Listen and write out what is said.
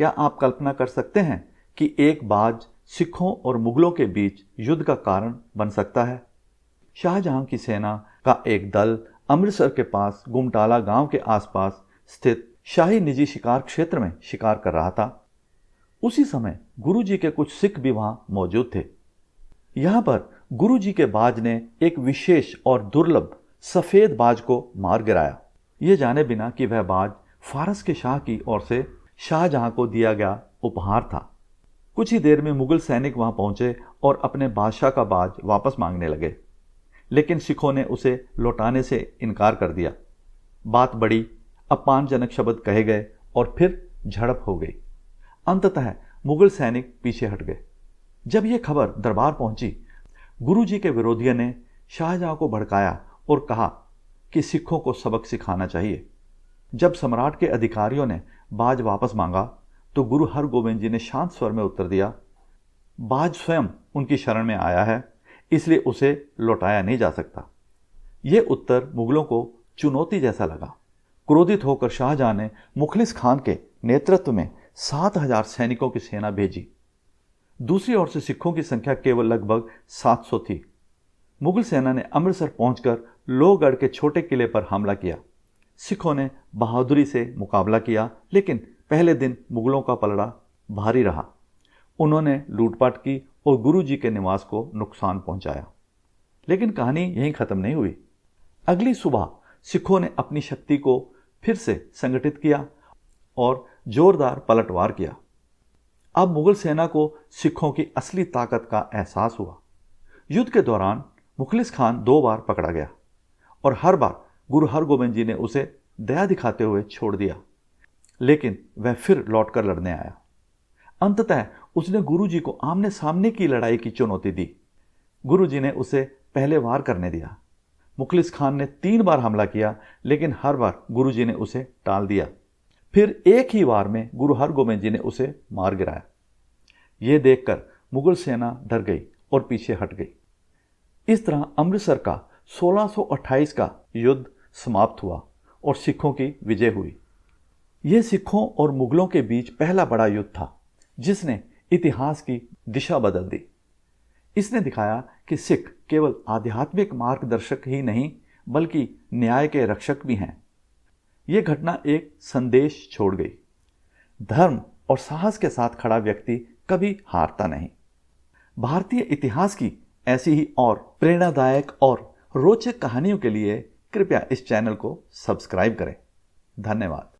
क्या आप कल्पना कर सकते हैं कि एक बाज सिखों और मुगलों के बीच युद्ध का कारण बन सकता है? शाहजहां की सेना का एक दल अमृतसर के पास गुमटाला गांव के आसपास स्थित शाही निजी शिकार क्षेत्र में शिकार कर रहा था। उसी समय गुरुजी के कुछ सिख भी वहां मौजूद थे। यहां पर गुरुजी के बाज ने एक विशेष और दुर्लभ सफेद बाज को मार गिराया, ये जाने बिना कि वह बाज फारस के शाह की ओर से शाहजहां को दिया गया उपहार था। कुछ ही देर में मुगल सैनिक वहां पहुंचे और अपने बादशाह का बाज वापस मांगने लगे, लेकिन सिखों ने उसे लौटाने से इनकार कर दिया। बात बड़ी, अपमानजनक शब्द कहे गए और फिर झड़प हो गई। अंततः मुगल सैनिक पीछे हट गए। जब यह खबर दरबार पहुंची, गुरुजी के विरोधियों ने शाहजहां को भड़काया और कहा कि सिखों को सबक सिखाना चाहिए। जब सम्राट के अधिकारियों ने बाज वापस मांगा तो गुरु हरगोविंद जी ने शांत स्वर में उत्तर दिया, बाज स्वयं उनकी शरण में आया है, इसलिए उसे लौटाया नहीं जा सकता। यह उत्तर मुगलों को चुनौती जैसा लगा। क्रोधित होकर शाहजहां ने मुखलिस खान के नेतृत्व में 7,000 सैनिकों की सेना भेजी। दूसरी ओर से सिखों की संख्या केवल लगभग 700 थी। मुगल सेना ने अमृतसर पहुंचकर लोहगढ़ के छोटे किले पर हमला किया। सिखों ने बहादुरी से मुकाबला किया, लेकिन पहले दिन मुगलों का पलड़ा भारी रहा। उन्होंने लूटपाट की और गुरुजी के निवास को नुकसान पहुंचाया। लेकिन कहानी यहीं खत्म नहीं हुई। अगली सुबह सिखों ने अपनी शक्ति को फिर से संगठित किया और जोरदार पलटवार किया। अब मुगल सेना को सिखों की असली ताकत का एहसास हुआ। युद्ध के दौरान मुखलिस खान 2 बार पकड़ा गया और हर बार गुरु हरगोविंद जी ने उसे दया दिखाते हुए छोड़ दिया, लेकिन वह फिर लौटकर लड़ने आया। अंततः उसने गुरुजी को आमने सामने की लड़ाई की चुनौती दी। गुरुजी ने उसे पहले वार करने दिया। मुखलिस खान ने 3 बार हमला किया, लेकिन हर बार गुरुजी ने उसे टाल दिया। फिर एक ही वार में गुरु हरगोविंद जी ने उसे मार गिराया। यह देखकर मुगल सेना डर गई और पीछे हट गई। इस तरह अमृतसर का 1628 का युद्ध समाप्त हुआ और सिखों की विजय हुई। यह सिखों और मुगलों के बीच पहला बड़ा युद्ध था, जिसने इतिहास की दिशा बदल दी। इसने दिखाया कि सिख केवल आध्यात्मिक मार्गदर्शक ही नहीं, बल्कि न्याय के रक्षक भी हैं। यह घटना एक संदेश छोड़ गई। धर्म और साहस के साथ खड़ा व्यक्ति कभी हारता नहीं। भारतीय इतिहास की ऐसी ही और प्रेरणादायक और रोचक कहानियों के लिए कृपया इस चैनल को सब्सक्राइब करें। धन्यवाद।